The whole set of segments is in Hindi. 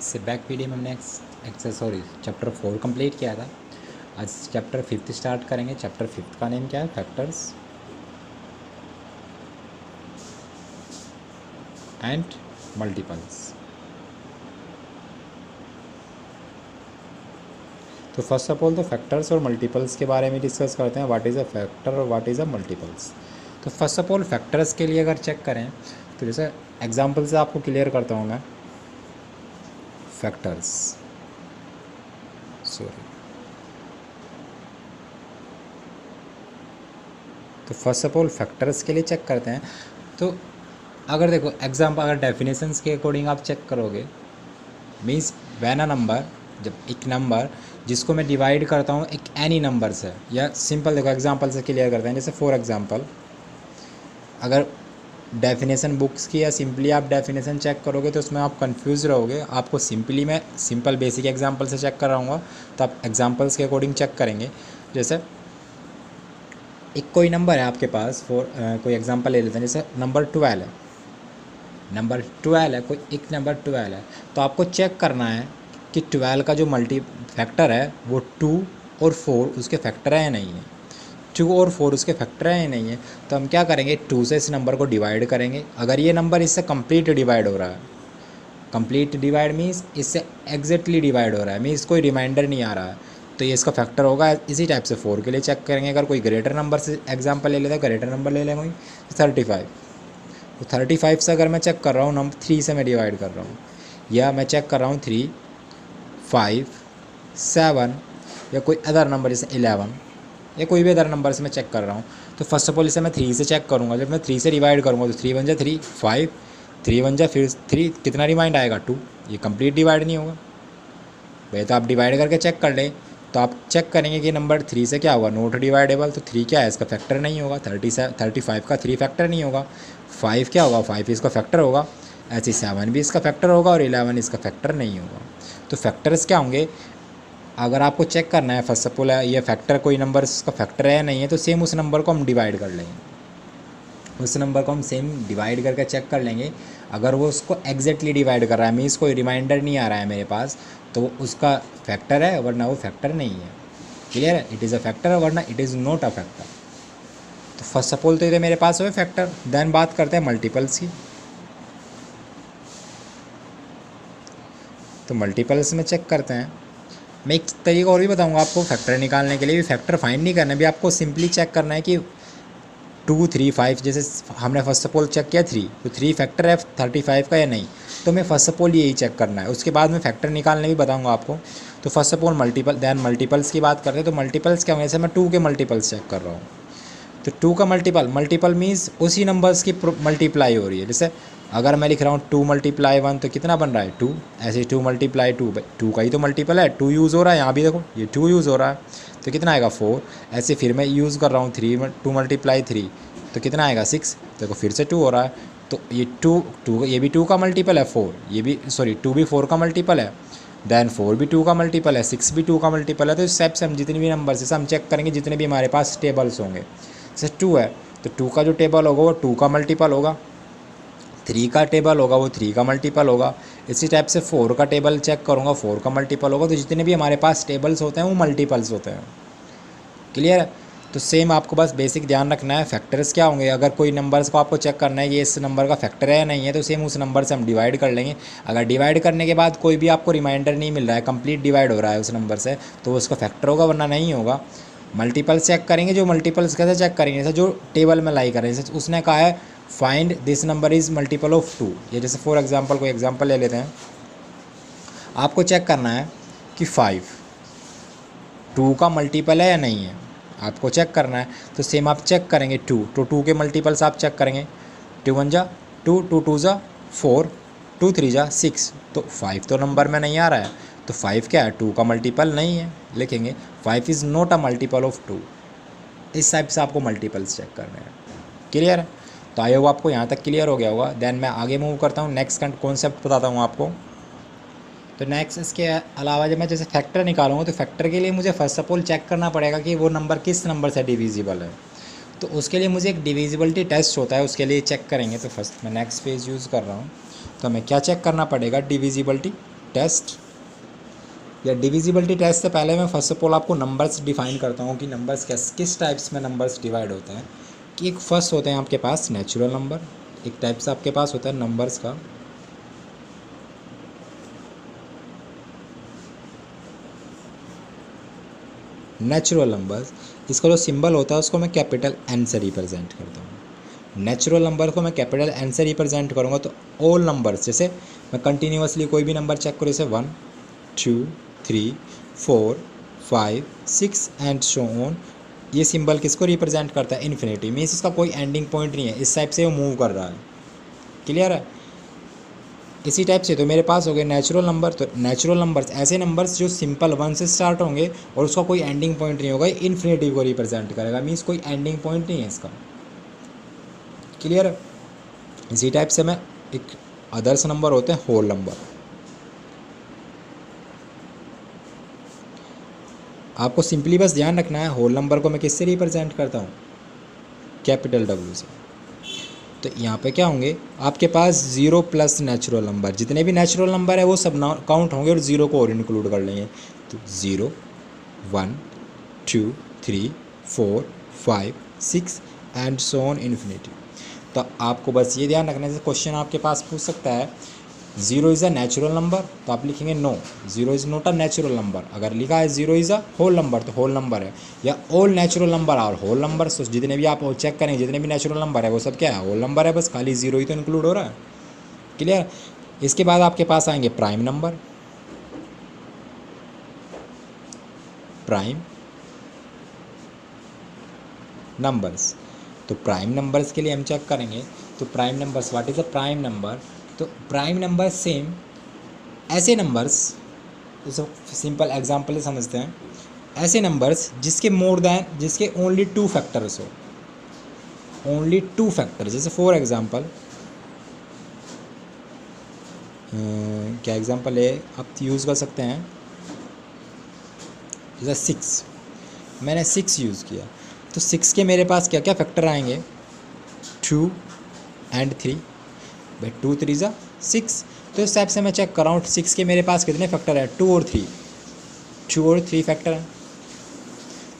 इससे बैक पीरियड में हमने चैप्टर 4 कंप्लीट किया था। आज चैप्टर 5 स्टार्ट करेंगे। चैप्टर 5 का नेम क्या है? Factors and multiples. तो फर्स्ट ऑफ ऑल तो फैक्टर्स और मल्टीपल्स के बारे में डिस्कस करते हैं। व्हाट इज़ अ फैक्टर और व्हाट इज़ अ मल्टीपल्स। तो फर्स्ट ऑफ ऑल फैक्टर्स के लिए अगर चेक करें तो जैसे एग्जांपल से आपको क्लियर करता हूँ मैं। फैक्टर्स तो फर्स्ट ऑफ ऑल फैक्टर्स के लिए चेक करते हैं। तो अगर देखो एग्जाम्पल, अगर डेफिनेशंस के अकॉर्डिंग आप चेक करोगे, मीन्स वैन अ नंबर, जब एक नंबर जिसको मैं डिवाइड करता हूँ एक एनी नंबर से, या सिंपल देखो एग्जांपल से क्लियर करते हैं। जैसे फॉर एग्जांपल अगर डेफिनेशन बुक्स की या सिंपली आप डेफिनेशन चेक करोगे तो उसमें आप कंफ्यूज रहोगे। आपको सिंपली मैं सिंपल बेसिक एग्जांपल से चेक कर रहा हूँ, तो आप एग्जांपल्स के अकॉर्डिंग चेक करेंगे। जैसे एक कोई नंबर है आपके पास, कोई एग्जांपल ले लेते हैं। जैसे नंबर 12 है, नंबर 12 है, कोई एक नंबर 12 है, तो आपको चेक करना है कि 12 का जो मल्टी फैक्टर है वो 2 और 4 उसके फैक्टर है या नहीं है। 2 और 4 उसके फैक्टर है या नहीं है, तो हम क्या करेंगे, 2 से इस नंबर को डिवाइड करेंगे। अगर ये नंबर इससे कंप्लीट डिवाइड हो रहा है, कंप्लीट डिवाइड मीन्स इससे एग्जैक्टली डिवाइड हो रहा है, मीन्स कोई रिमाइंडर नहीं आ रहा है, तो ये इसका फैक्टर होगा। इसी टाइप से 4 के लिए चेक करेंगे। अगर कोई ग्रेटर नंबर से एग्जांपल ले लेते हैं, ग्रेटर नंबर ले लेंगे 35, तो 35 से अगर मैं चेक कर रहा हूँ, नंबर 3 से मैं डिवाइड कर रहा हूँ, या मैं चेक कर रहा हूँ 3, 5, 7 या कोई अदर नंबर जैसे 11 या कोई भी अदर नंबर से मैं चेक कर रहा हूँ, तो फर्स्ट ऑफ ऑल इसे मैं 3 से चेक करूँगा। जब मैं 3 से डिवाइड करूँगा तो 3 1 जा 3, 5, 3 1 जा फिर 3, कितना रिमाइंड आएगा 2। ये कंप्लीट डिवाइड नहीं होगा भाई, तो आप डिवाइड करके चेक कर लें। तो आप चेक करेंगे कि नंबर 3 से क्या होगा, नॉट डिवाइडेबल, तो 3 क्या है, इसका फैक्टर नहीं होगा। 35 का 3 फैक्टर नहीं होगा। 5 क्या होगा, 5 इसका फैक्टर होगा। ऐसे 7 भी इसका फैक्टर होगा और 11 इसका फैक्टर नहीं होगा। तो फैक्टर्स क्या होंगे, अगर आपको चेक करना है फर्स्ट ऑफ ऑल ये फैक्टर कोई नंबर इसका फैक्टर है या नहीं है, तो सेम उस नंबर को हम डिवाइड कर लेंगे। उस नंबर को हम सेम डिवाइड करके चेक कर लेंगे। अगर वो उसको एग्जैक्टली डिवाइड कर रहा है, मीन्स कोई रिमाइंडर नहीं आ रहा है मेरे पास, तो उसका फैक्टर है, वरना वो फैक्टर नहीं है। क्लियर है, इट इज़ अ फैक्टर वरना it is not a factor. तो फर्स्ट ऑफ ऑल तो ये मेरे पास हुए फैक्टर। देन बात करते हैं मल्टीपल्स की। तो मल्टीपल्स में चेक करते हैं। मैं एक तरीका और भी बताऊंगा आपको फैक्टर निकालने के लिए। भी फैक्टर फाइंड नहीं करना, भी आपको सिंपली चेक करना है कि 2, 3, 5, जैसे हमने फर्स्ट ऑफ ऑल चेक किया 3, तो 3 फैक्टर है 35 का या नहीं, तो मैं फर्स्ट ऑफ ऑल यही चेक करना है। उसके बाद मैं फैक्टर निकालने भी बताऊंगा आपको। तो first of all multiple, then multiples की बात करते हैं। तो मल्टीपल्स क्या होंगे, जैसे मैं 2 के मल्टीपल्स चेक कर रहा हूँ, तो 2 का मल्टीपल मीन्स उसी नंबर्स की मल्टीप्लाई हो रही है। जैसे अगर मैं लिख रहा हूँ 2 × 1 तो कितना बन रहा है 2, ऐसे 2 × 2, 2 का ही तो मल्टीपल है, 2 यूज़ हो रहा है। यहाँ भी देखो ये 2 यूज़ हो रहा है, तो कितना आएगा 4। ऐसे फिर मैं यूज़ कर रहा हूँ 2 × 3, तो कितना आएगा 6। देखो फिर से 2 हो रहा है, तो ये 2 ये भी 2 का मल्टीपल है, 4 ये भी 2 भी 4 का मल्टीपल है, दैन 4 भी 2 का मल्टीपल है, 6 भी 2 का मल्टीपल है। तो इस टाइप से हम जितने भी नंबर से हम चेक करेंगे, जितने भी हमारे पास टेबल्स होंगे। जैसे 2 है तो 2 का जो टेबल होगा वो 2 का मल्टीपल होगा, 3 का टेबल होगा वो 3 का मल्टीपल होगा। इसी टाइप से 4 का टेबल चेक करूँगा, 4 का मल्टीपल होगा। तो जितने भी हमारे पास टेबल्स होते हैं वो मल्टीपल्स होते हैं। क्लियर है, तो सेम आपको बस बेसिक ध्यान रखना है। फैक्टर्स क्या होंगे, अगर कोई नंबर्स को आपको चेक करना है कि इस नंबर का फैक्टर है या नहीं है, तो सेम उस नंबर से हम डिवाइड कर लेंगे। अगर डिवाइड करने के बाद कोई भी आपको रिमाइंडर नहीं मिल रहा है, कंप्लीट डिवाइड हो रहा है उस नंबर से, तो उसका फैक्टर होगा, वरना नहीं होगा। मल्टीपल्स चेक करेंगे। जो मल्टीपल्स कैसे चेक करेंगे, जैसे जो टेबल में लाई करें, जैसे उसने कहा है find this number is multiple of 2। ये जैसे फॉर एग्जाम्पल कोई एग्जाम्पल ले लेते हैं, आपको चेक करना है कि 5 2 का मल्टीपल है या नहीं है, आपको चेक करना है। तो सेम आप चेक करेंगे 2, तो 2 के मल्टीपल्स आप चेक करेंगे। 2 1 जा 2, 2 2 जा 4, 2 3 जा 6, तो 5 तो नंबर में नहीं आ रहा है, तो 5 क्या है, 2 का मल्टीपल नहीं है। लिखेंगे 5 is not a multiple of 2। इस टाइप से आपको मल्टीपल्स चेक करने हैं। क्लियर है, तो आई होप आपको यहाँ तक क्लियर हो गया होगा। देन मैं आगे मूव करता हूँ, नेक्स्ट कॉन्सेप्ट बताता हूँ आपको। तो नेक्स्ट इसके अलावा जब मैं जैसे फैक्टर निकालूंगा, तो फैक्टर के लिए मुझे फर्स्ट ऑफ ऑल चेक करना पड़ेगा कि वो नंबर किस नंबर से डिविजिबल है। तो उसके लिए मुझे एक डिविजिबिलिटी टेस्ट होता है, उसके लिए चेक करेंगे। तो फर्स्ट मैं नेक्स्ट पेज यूज़ कर रहा हूँ, तो हमें क्या चेक करना पड़ेगा, डिविजिबिलिटी टेस्ट या डिविजिबिलिटी टेस्ट से पहले मैं फर्स्ट ऑफ ऑल आपको नंबर्स डिफाइन करता हूँ कि नंबर्स किस टाइप्स में नंबर्स डिवाइड होते हैं। कि एक फर्स्ट होते हैं आपके पास नेचुरल नंबर, एक टाइप से आपके पास होता है नंबर्स का नेचुरल नंबर्स। इसका जो सिंबल होता है उसको मैं कैपिटल एन से रिप्रेजेंट करता हूँ। नेचुरल नंबर को मैं कैपिटल एन से रिप्रेजेंट करूँगा तो ऑल नंबर्स, जैसे मैं कंटिन्यूसली कोई भी नंबर चेक करूँ, जैसे 1 2 3 4 5 6 एंड सो ऑन, ये सिंबल किसको रिप्रेजेंट करता है? इन्फिनिटी। मीन्स इसका कोई एंडिंग पॉइंट नहीं है, इस टाइप से वो मूव कर रहा है। क्लियर है? इसी टाइप से तो मेरे पास हो गए नेचुरल नंबर। तो नेचुरल नंबर्स ऐसे नंबर्स जो सिंपल 1 से स्टार्ट होंगे और उसका कोई एंडिंग पॉइंट नहीं होगा, इन्फिनिटी को रिप्रेजेंट करेगा। मीन्स कोई एंडिंग पॉइंट नहीं है इसका। क्लियर है? इसी टाइप से मैं एक अदर्स नंबर होते हैं होल नंबर। आपको सिंपली बस ध्यान रखना है होल नंबर को मैं किससे रिप्रेजेंट करता हूँ? कैपिटल डब्ल्यू से। तो यहाँ पे क्या होंगे आपके पास 0 प्लस नेचुरल नंबर, जितने भी नेचुरल नंबर है वो सब काउंट होंगे और 0 को और इंक्लूड कर लेंगे। तो 0 1 2 3 4 5 6 एंड सो ऑन इन्फिनिटी। तो आपको बस ये ध्यान रखना है, क्वेश्चन आपके पास पूछ सकता है 0 इज़ अ नेचुरल नंबर, तो आप लिखेंगे no, 0 is not a natural number. अगर लिखा है 0 इज़ अ होल नंबर तो होल नंबर है, या ऑल नेचुरल नंबर और होल नंबर। तो जितने भी आप चेक करेंगे जितने भी नेचुरल नंबर है वो सब क्या है? होल नंबर है, बस खाली 0 ही तो इंक्लूड हो रहा है। क्लियर? इसके बाद आपके पास आएंगे प्राइम नंबर। प्राइम नंबर्स, तो प्राइम नंबर्स के लिए हम चेक करेंगे तो prime numbers, what is a prime number? तो प्राइम नंबर सेम ऐसे नंबर्स, जैसे सिंपल एग्जांपल समझते हैं, ऐसे नंबर्स जिसके ओनली 2 फैक्टर्स हो, ओनली 2 फैक्टर। जैसे फॉर एग्जांपल क्या एग्जांपल है आप यूज़ कर सकते हैं, जैसे 6, मैंने 6 यूज़ किया तो 6 के मेरे पास क्या क्या फैक्टर आएंगे? 2 एंड 3। भाई 2 3 ज़ा 6। तो इस टाइप से मैं चेक कर रहा हूँ 6 के मेरे पास कितने फैक्टर है? 2 और 3, 2 और 3 फैक्टर हैं।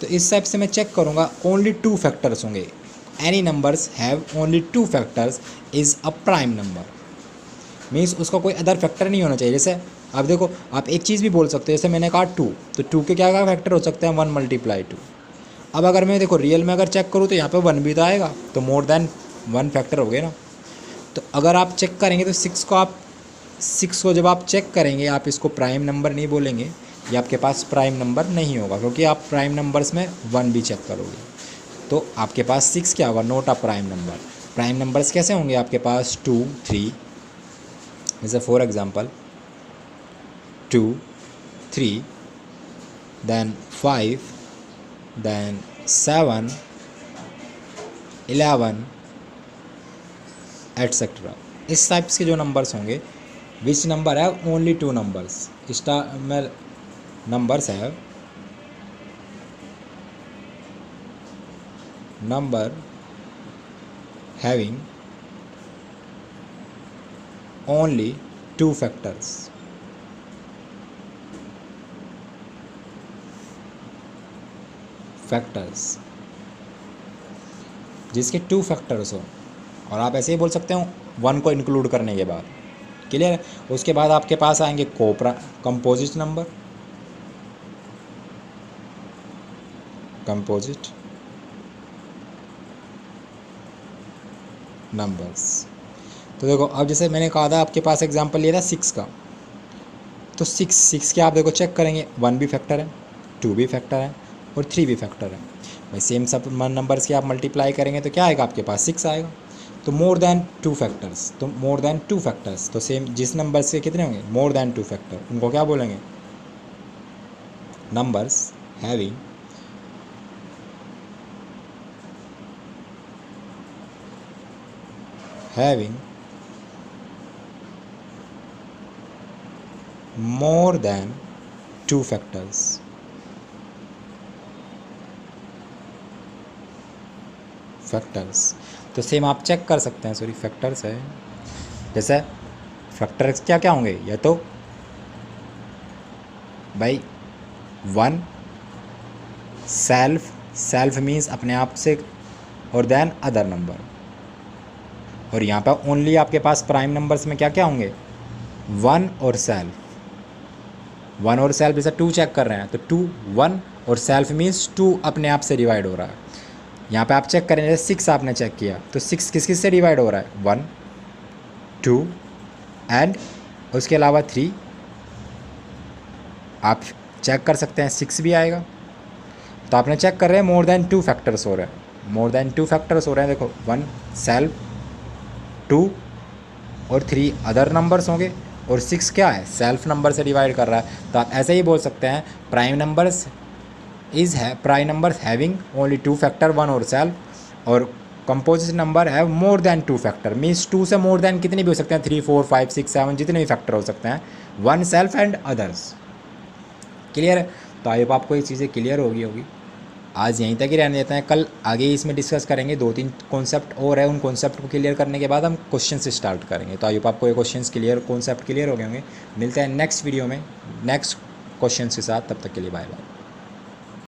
तो इस टाइप से मैं चेक करूँगा ओनली 2 फैक्टर्स होंगे। Any numbers have only 2 factors is a prime number. Means उसका कोई अदर फैक्टर नहीं होना चाहिए। जैसे आप देखो, आप एक चीज़ भी बोल सकते हो, जैसे मैंने कहा 2, तो 2 के क्या क्या फैक्टर हो सकते हैं? 1 मल्टीप्लाई 2। अब अगर मैं देखो रियल में अगर चेक करूँ तो यहाँ पे 1 भी तो आएगा, तो मोर देन 1 फैक्टर हो गए ना। तो अगर आप चेक करेंगे तो 6 को जब आप चेक करेंगे आप इसको प्राइम नंबर नहीं बोलेंगे, ये आपके पास प्राइम नंबर नहीं होगा, क्योंकि आप प्राइम नंबर्स में 1 भी चेक करोगे तो आपके पास 6 क्या होगा? Not a prime number. Prime numbers कैसे होंगे आपके पास? 2 3, जैसे for example 2 3 then 5 then 7 11 etcetera. इस टाइप्स के जो नंबर्स होंगे, विच नंबर है ओनली 2 नंबर्स में नंबर्स है नंबर हैविंग ओनली 2 फैक्टर्स। जिसके 2 फैक्टर्स हो, और आप ऐसे ही बोल सकते हो 1 को इंक्लूड करने के बाद। क्लियर है? उसके बाद आपके पास आएंगे कंपोजिट नंबर, कंपोजिट नंबर्स। तो देखो अब जैसे मैंने कहा था आपके पास एग्जांपल लिया था 6 का, तो 6 के आप देखो चेक करेंगे 1 भी फैक्टर है, 2 भी फैक्टर है और 3 भी फैक्टर है। भाई सेम सब नंबर्स के आप मल्टीप्लाई करेंगे तो क्या आएगा? आपके पास 6 आएगा। तो मोर देन 2 फैक्टर्स, तो मोर देन 2 फैक्टर्स, तो सेम जिस नंबर्स के कितने होंगे? मोर देन 2 फैक्टर, उनको क्या बोलेंगे? Numbers having more than 2 factors। तो सेम आप चेक कर सकते हैं, सॉरी फैक्टर्स है। जैसे फैक्टर्स क्या क्या होंगे? या तो भाई 1 सेल्फ मीन्स अपने आप से, और देन अदर नंबर। और यहाँ पर ओनली आपके पास प्राइम नंबर्स में क्या क्या होंगे, 1 और सेल्फ। 1 और सेल्फ जैसे 2 चेक कर रहे हैं तो 2 1 और सेल्फ मीन्स 2 अपने आप से डिवाइड हो रहा है। यहाँ पे आप चेक करें जैसे 6 आपने चेक किया तो 6 किस किस से डिवाइड हो रहा है, 1 2 एंड उसके अलावा 3। आप चेक कर सकते हैं 6 भी आएगा। तो आपने चेक कर रहे हैं मोर देन 2 फैक्टर्स हो रहे हैं, मोर देन 2 फैक्टर्स हो रहे हैं। देखो 1 सेल्फ, 2 और 3 अदर नंबर्स होंगे, और 6 क्या है, सेल्फ नंबर से डिवाइड कर रहा है। तो आप ऐसे ही बोल सकते हैं prime numbers having only 2 factor 1 और सेल्फ, और कंपोजिट नंबर है मोर देन 2 फैक्टर मीन्स 2 से मोर देन कितने भी हो सकते हैं, 3 4 5 6 7 जितने भी फैक्टर हो सकते हैं, 1 सेल्फ एंड अदर्स। क्लियर है? तो आई होप आपको ये चीज़ें क्लियर होगी। आज यहीं तक ही रहने देते हैं, कल आगे इसमें डिस्कस करेंगे। 2-3 कॉन्सेप्ट और है, उन कॉन्सेप्ट को क्लियर करने के बाद हम क्वेश्चन से स्टार्ट करेंगे। तो आई होप आपको ये क्वेश्चंस क्लियर, कॉन्सेप्ट क्लियर हो गए होंगे। मिलते हैं नेक्स्ट वीडियो में नेक्स्ट क्वेश्चन के साथ, तब तक के लिए बाय बाय।